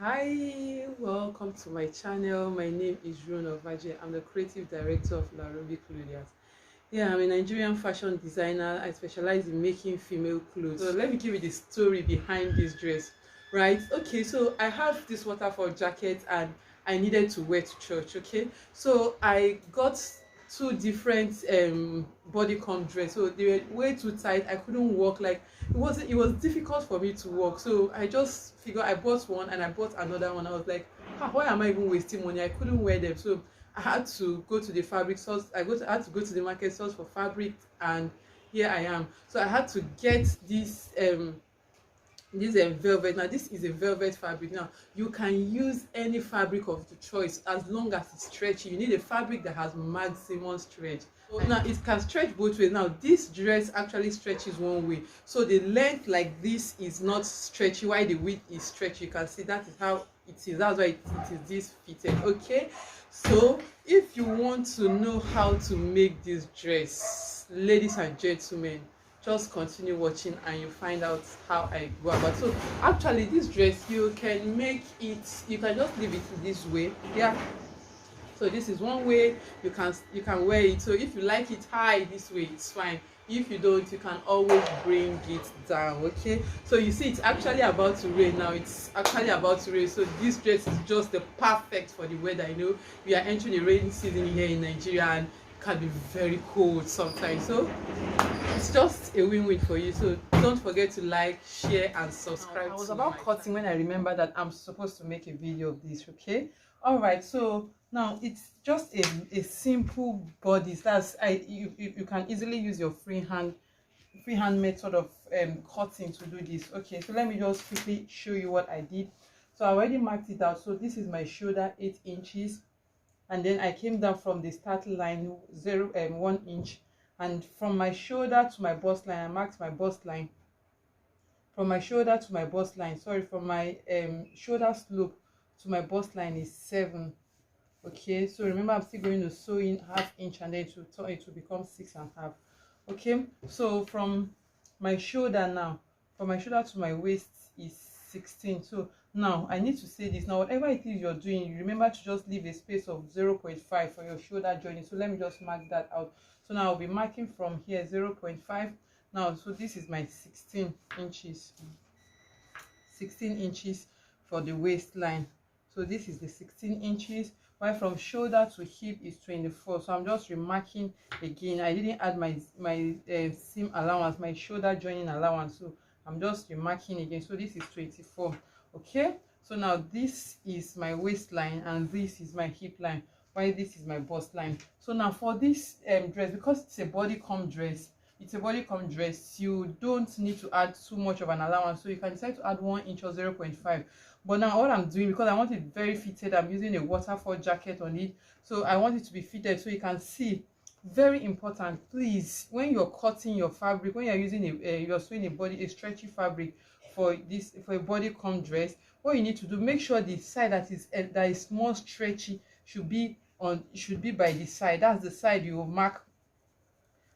Hi, welcome to my channel. My name is Rona Vaje. I'm the creative director of Larobi Clothiers. Yeah, I'm a Nigerian fashion designer. I specialize in making female clothes. So let me give you the story behind this dress. Right? Okay, so I have this waterfall jacket and I needed to wear to church. Okay, so I got two different bodycon dress. So they were way too tight. I couldn't walk. Like it was difficult for me to walk. So I just figured I bought one and I bought another one. I was like, why am I even wasting money? I couldn't wear them. So I had to go to the fabric source. I had to go to the market source for fabric, and here I am. So I had to get this velvet. Now this is a velvet fabric. Now you can use any fabric of the choice as long as it's stretchy. You need a fabric that has maximum stretch. So now it can stretch both ways. Now this dress actually stretches one way, so the length like this is not stretchy while the width is stretchy. You can see that is how it is. That's why it is this fitted. Okay, so if you want to know how to make this dress, ladies and gentlemen, just continue watching and you find out how I go about. So actually this dress, you can make it, you can just leave it this way. Yeah, so this is one way you can wear it. So if you like it high this way, it's fine. If you don't, you can always bring it down. Okay, so you see it's actually about to rain now. It's actually about to rain, so this dress is just the perfect for the weather. You know, we are entering the rainy season here in Nigeria and it can be very cold sometimes, so it's just a win-win for you. So don't forget to like, share and subscribe. I was about cutting when I remember that I'm supposed to make a video of this. Okay, all right, so now it's just a simple body. That's you can easily use your freehand method of cutting to do this. Okay, so let me just quickly show you what I did. So I already marked it out. So this is my shoulder, 8 inches, and then I came down from the start line 1 inch, and from my shoulder to my bust line I marked my bust line. From my shoulder to my bust line, sorry, from my shoulder slope to my bust line is 7. Okay, so remember I'm still going to sew in 1/2 inch and then it will become 6.5. Okay, so from my shoulder now, from my shoulder to my waist is 16. So now I need to say this. Now whatever it is you're doing, remember to just leave a space of 0.5 for your shoulder joining. So let me just mark that out. So now I'll be marking from here 0.5. now, so this is my 16 inches for the waistline. So this is the 16 inches, while from shoulder to hip is 24. So I'm just remarking again. I didn't add my seam allowance, my shoulder joining allowance, so I'm just remarking again. So this is 24. Okay, so now this is my waistline and this is my hip line, while this is my bust line. So now for this dress, because it's a bodycon dress, you don't need to add too much of an allowance, so you can decide to add 1 inch or 0.5. But now what I'm doing, because I want it very fitted, I'm using a waterfall jacket on it, so I want it to be fitted. So you can see, very important, please, when you're cutting your fabric, when you're using you're sewing a stretchy fabric for a bodycon dress, what you need to do, make sure the side that is more stretchy should be by the side. That's the side you will mark,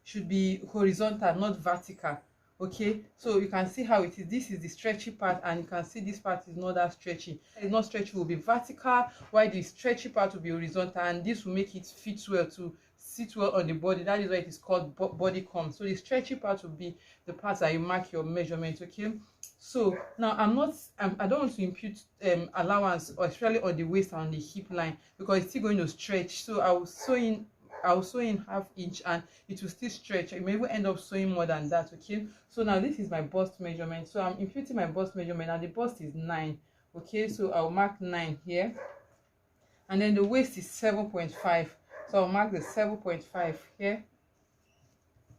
should be horizontal, not vertical. Okay, so you can see how it is. This is the stretchy part, and you can see this part is not that stretchy. It's not stretchy, will be vertical, while the stretchy part will be horizontal, and this will make it fit well, to sit well on the body. That is why it is called bodycon. So the stretchy part will be the part that you mark your measurement. Okay, so now I don't want to impute allowance, or especially on the waist and on the hip line, because it's still going to stretch. So I'll sew in 1/2 inch and it will still stretch. I may even end up sewing more than that. Okay, so now this is my bust measurement. So I'm imputing my bust measurement, and the bust is 9. Okay, so I'll mark 9 here, and then the waist is 7.5. so I'll mark the 7.5 here.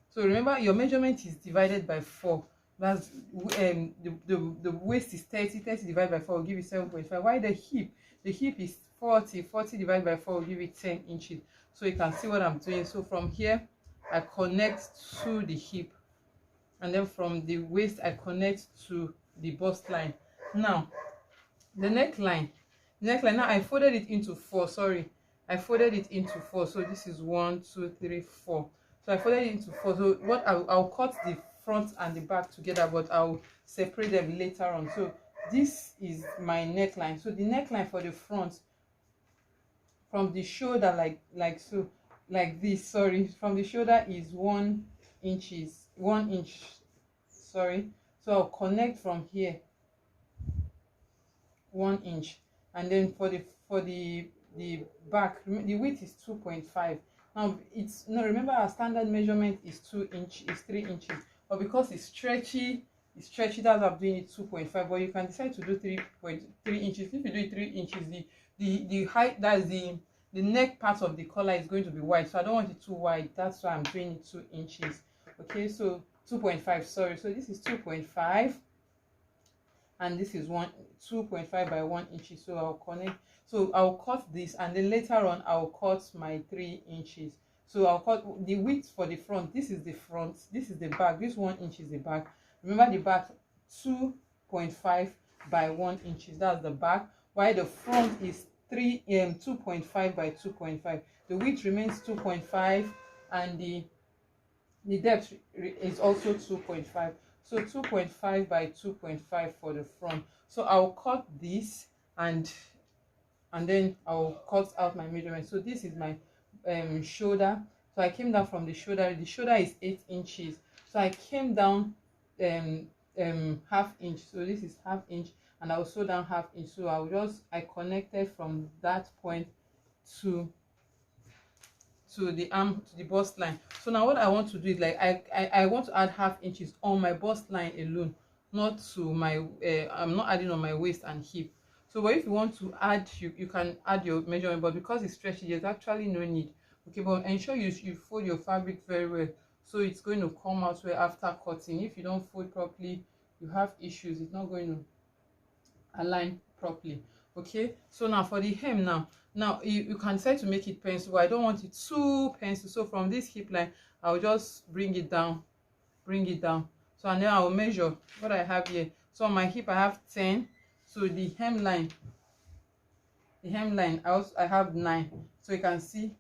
So remember, your measurement is divided by 4. That's the waist is 30 divided by 4 will give you 7.5. While the hip is 40 divided by 4 will give you 10 inches. So you can see what I'm doing. So from here I connect to the hip, and then from the waist I connect to the bust line. Now the neckline, now I folded it into 4. Sorry, I folded it into 4. So this is 1, 2, 3, 4. So I folded it into 4. So what I'll cut the front and the back together, but I'll separate them later on. So this is my neckline. So the neckline for the front, from the shoulder, like so, like this, sorry, from the shoulder is 1 inch, sorry. So I'll connect from here 1 inch, and then for the back, the width is 2.5. Now it's no, remember our standard measurement is 3 inches, but because it's stretchy, that's why I'm doing it 2.5. But you can decide to do 3.3 inches. If you do it 3 inches, the height, that's the neck part of the collar is going to be wide, so I don't want it too wide. That's why I'm doing it 2 inches. Okay, so 2.5, sorry. So this is 2.5, and this is 2.5 by 1 inch. So I'll connect. So I'll cut this, and then later on I'll cut my 3 inches. So I'll cut the width for the front. This is the front, this is the back, this 1 inch is the back. Remember the back, 2.5 by 1 inch, that's the back, while the front is 2.5 by 2.5. The width remains 2.5, and the depth is also 2.5. So 2.5 by 2.5 for the front. So I'll cut this, and then I'll cut out my measurement. So this is my shoulder. So I came down from the shoulder. The shoulder is 8 inches. So I came down half inch. So this is half inch, and I'll sew down half inch. So I connected from that point to the arm, to the bust line. So now what I want to do is, like, I want to add half inches on my bust line alone, not to my I'm not adding on my waist and hip. So but if you want to add, you can add your measurement, but because it's stretchy, there's actually no need. Okay, but ensure you fold your fabric very well, so it's going to come out well after cutting. If you don't fold properly, you have issues, it's not going to align properly. Okay, so now for the hem, now you can decide to make it pencil, but I don't want it too pencil. So from this hip line, I'll just bring it down. So and then I'll measure what I have here. So on my hip I have 10. So the hemline I have 9. So you can see,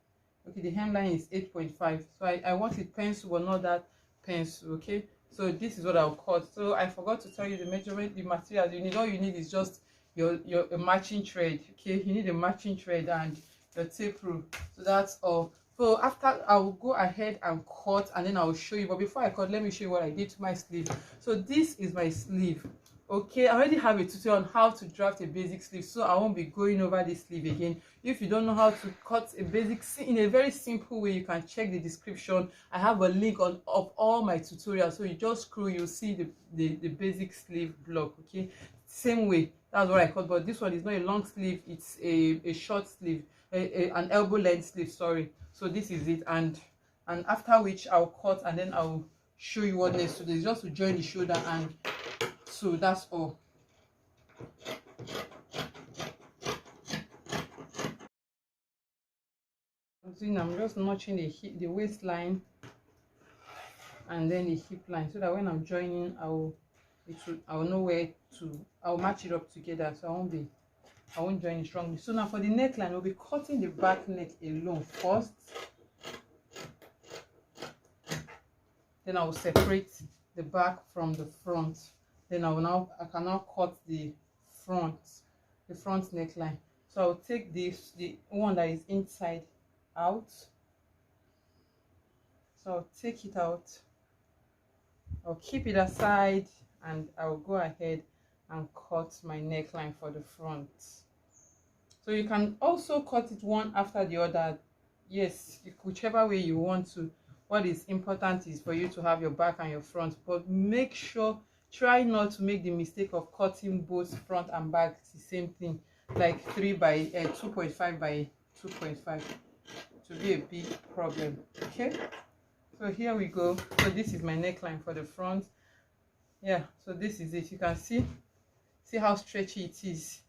okay, the hemline is 8.5. So I want it pencil, but not that pencil. Okay, so this is what I'll cut. So I forgot to tell you the measurement, the materials you need. All you need is just your matching thread. Okay, you need a matching thread and your tape rule. So that's all. So after, I'll go ahead and cut, and then I'll show you. But before I cut, let me show you what I did to my sleeve. So this is my sleeve. Okay, I already have a tutorial on how to draft a basic sleeve, so I won't be going over this sleeve again. If you don't know how to cut a basic in a very simple way, you can check the description. I have a link of all my tutorials, so you just scroll, you'll see the basic sleeve block. Okay, same way, that's what I cut, but this one is not a long sleeve, it's a short sleeve, an elbow length sleeve, sorry. So this is it, and after which I'll cut, and then I'll show you what next to do. It's just to join the shoulder, and so that's all. I'm just notching the waistline and then the hip line, so that when I'm joining, I'll know where to, I'll match it up together, so I won't join it strongly. So now for the neckline, we'll be cutting the back neck alone first, then I will separate the back from the front. Then I can now cut the front neckline. So I'll take the one that is inside out. So I'll take it out, I'll keep it aside, and I'll go ahead and cut my neckline for the front. So you can also cut it one after the other. Yes, whichever way you want to. What is important is for you to have your back and your front, but make sure, try not to make the mistake of cutting both front and back the same thing, like 2.5 by 2.5. to be a big problem. Okay, so here we go. So this is my neckline for the front. Yeah, so this is it. You can see how stretchy it is.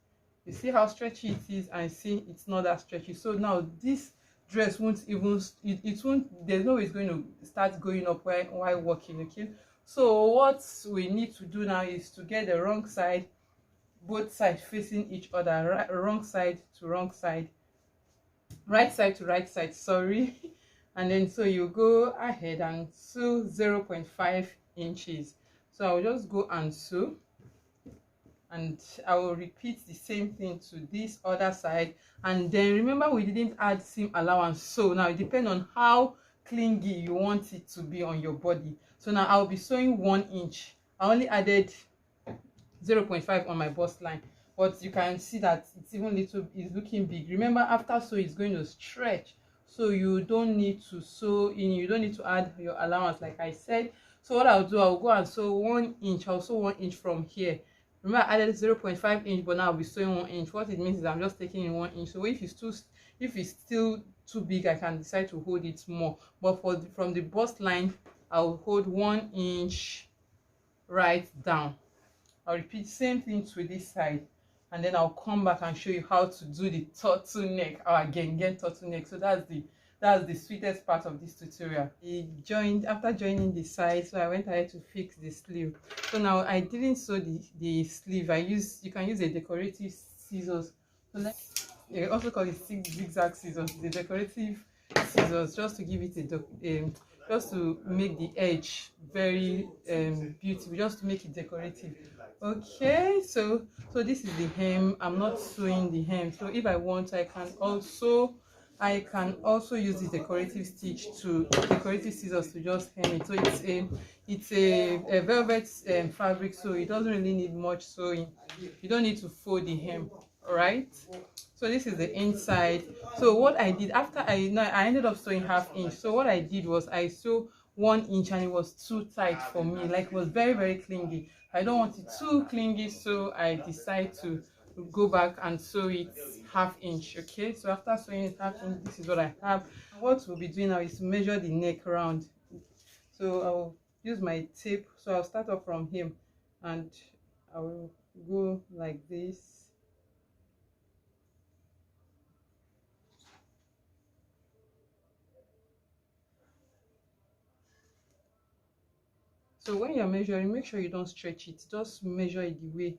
You see how stretchy it is, and see it's not that stretchy. So now this dress won't even, it won't, there's no way it's going to start going up while walking. Okay, so what we need to do now is to get the wrong side, both sides facing each other, wrong side to wrong side, right side to right side, sorry. And then so you go ahead and sew 0.5 inches. So I'll just go and sew and I will repeat the same thing to this other side. And then remember, we didn't add seam allowance, so now it depends on how clingy you want it to be on your body. So now I'll be sewing 1 inch. I only added 0.5 on my bust line, but you can see that it's even it's looking big. Remember, after sew it's going to stretch, so you don't need to sew in, you don't need to add your allowance like I said. So what I'll do, I'll go and sew 1 inch. I'll sew 1 inch from here. Remember, I added 0.5 inch, but now I'll be sewing 1 inch. What it means is I'm just taking in 1 inch. So if it's still too big, I can decide to hold it more. But from the bust line, I'll hold 1 inch right down. I'll repeat same thing to this side, and then I'll come back and show you how to do the turtleneck, or again turtleneck. So that's the sweetest part of this tutorial. After joining the side, so I went ahead to fix the sleeve. So now I didn't sew the sleeve. You can use a decorative scissors. So you also call it zigzag scissors, the decorative scissors, just to give it just to make the edge very beautiful, just to make it decorative. Okay, so this is the hem. I'm not sewing the hem, so if I want, I can also use the decorative scissors to just hem it. So it's a velvet fabric, so it doesn't really need much sewing. You don't need to fold the hem. All right, so this is the inside. So what I did after I ended up sewing 1/2 inch. So what I did was I sewed 1 inch, and it was too tight for me, like it was very, very clingy. I don't want it too clingy, so I decided to go back and sew it 1/2 inch. Okay, so after sewing it 1/2 inch, this is what I have. What we'll be doing now is to measure the neck round. So I'll use my tape. So I'll start off from here, and I will go like this. So when you're measuring, make sure you don't stretch it, just measure it the way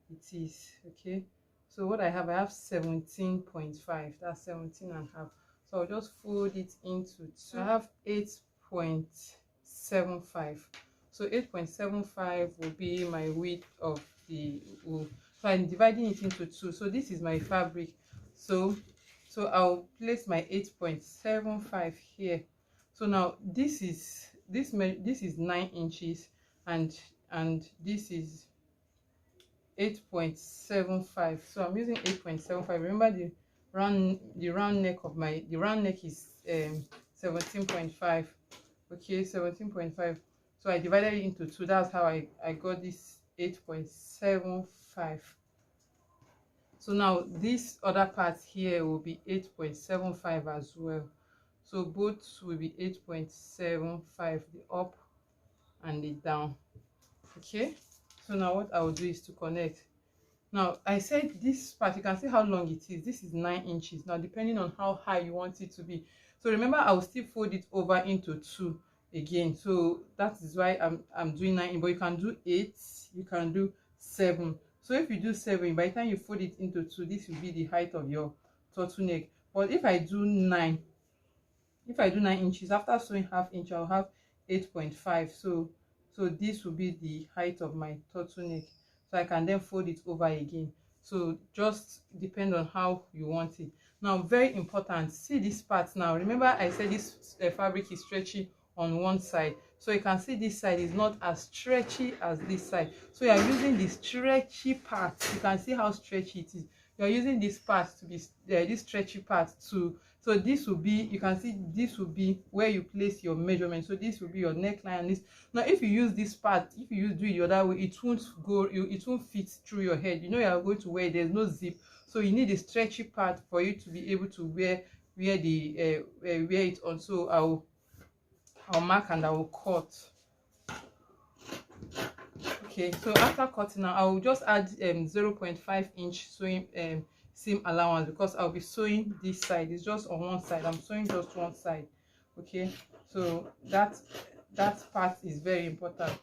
it is. Okay, so what I have 17.5, that's 17.5. So I'll just fold it into 2. I have 8.75. So 8.75 will be my width of the wool. So I'm dividing it into 2. So this is my fabric, so I'll place my 8.75 here. So now this is 9 inches, and this is 8.75. So I'm using 8.75. Remember, the round neck is 17.5. okay, 17.5. so I divided it into 2. That's how I got this 8.75. so now this other part here will be 8.75 as well. So both will be 8.75, the up and the down. Okay, so now what I will do is to connect. Now I said this part, you can see how long it is. This is 9 inches. Now depending on how high you want it to be, so remember, I will still fold it over into 2 again. So that is why I'm doing 9, but you can do 8, you can do 7. So if you do 7, by the time you fold it into 2, this will be the height of your turtleneck. But if I do 9 inches, after sewing 1/2 inch, I'll have 8.5. So this will be the height of my turtleneck. So I can then fold it over again. So just depend on how you want it. Now, very important, see this part. Now remember, I said this fabric is stretchy on one side, so you can see this side is not as stretchy as this side. So you are using the stretchy part. You can see how stretchy it is. You are using this part to be this stretchy part to, so this will be, you can see this will be where you place your measurement. So this will be your neckline. And this, now if you use this part, if you do it the other way, it won't fit through your head. You know, you are going to wear, there's no zip, so you need a stretchy part for you to be able to wear it on. So I'll mark and I will cut. Okay, so after cutting now, I will just add 0.5 inch sewing seam allowance, because I'll be sewing this side. It's just on one side. I'm sewing just one side. Okay, so that part is very important.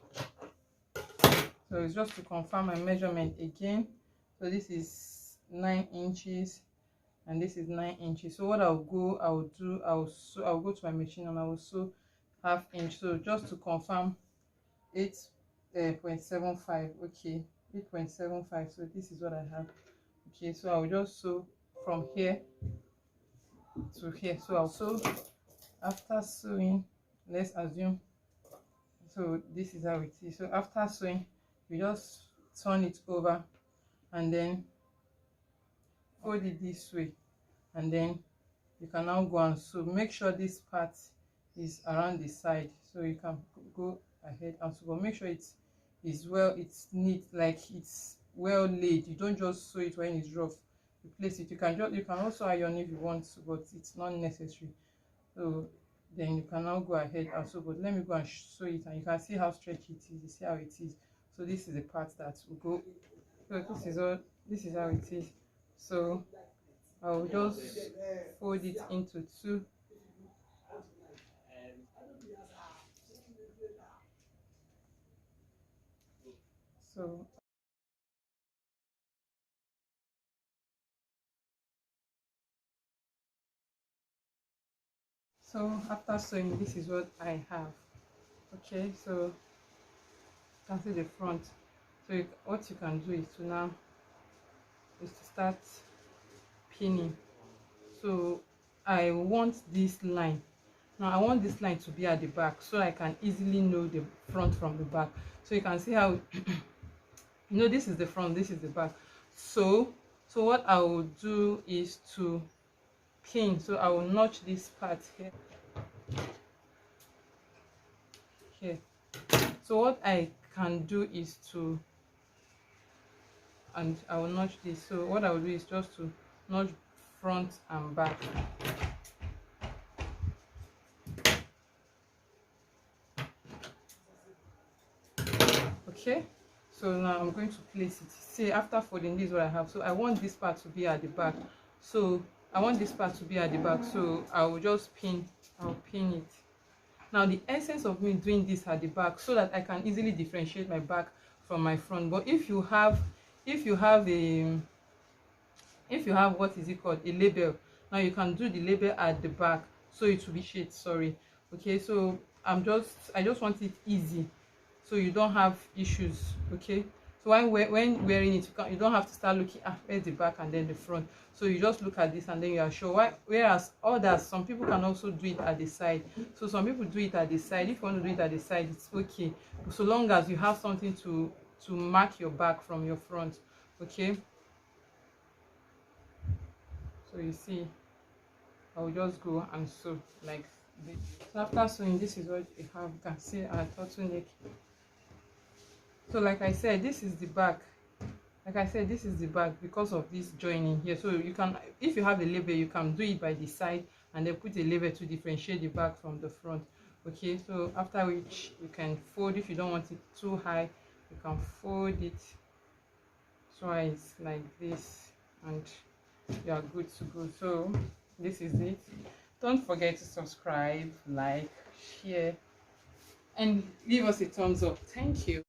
So it's just to confirm my measurement again. So this is 9 inches and this is 9 inches. So what I'll go to my machine and I will sew 1/2 inch. So just to confirm, 8.75. okay, 8.75. So this is what I have. Okay, so I'll just sew from here to here. So I'll sew. After sewing, let's assume, so this is how it is. So after sewing, you just turn it over and then fold it this way, and then you can now go and sew. Make sure this part is around the side, so you can go ahead and sew, but make sure it's neat, like it's well laid. You don't just sew it when it's rough. You place it. You can also iron if you want to, but it's not necessary. So then you can now go ahead and sew. But let me go and sew it, and you can see how stretchy it is. You see how it is. So this is the part that will go. So this is how it is. So I'll just fold it into two. So after sewing, this is what I have. Okay, so you can see the front. So what you can do is to start pinning. So I want this line. Now I want this line to be at the back, so I can easily know the front from the back. So you can see how this is the front, this is the back. So what I will do is to pin. So I will notch this part here. So what I can do is and I will notch this. So what I will do is just to notch front and back. Okay, so now I'm going to place it. See, after folding, this is what I have. So I want this part to be at the back. So I want this part to be at the back. So I will just I'll pin it. Now the essence of me doing this at the back, so that I can easily differentiate my back from my front. But if you have what is it called, a label, now you can do the label at the back, so it will be shade. Sorry. Okay, so I just want it easy, so you don't have issues. Okay, so when wearing it, you don't have to start looking where's the back and then the front. So you just look at this and then you are sure. Whereas others, some people can also do it at the side. So some people do it at the side. If you want to do it at the side, it's okay, so long as you have something to mark your back from your front. Okay, so you see, I will just go and sew like this. So after sewing, this is what you have. You can see our turtleneck. So like I said, this is the back. This is the back because of this joining here. So you can, if you have a label, you can do it by the side and then put a label to differentiate the back from the front. Okay, so after which you can fold. If you don't want it too high, you can fold it twice like this, and you are good to go. So this is it. Don't forget to subscribe, like, share, and leave us a thumbs up. Thank you.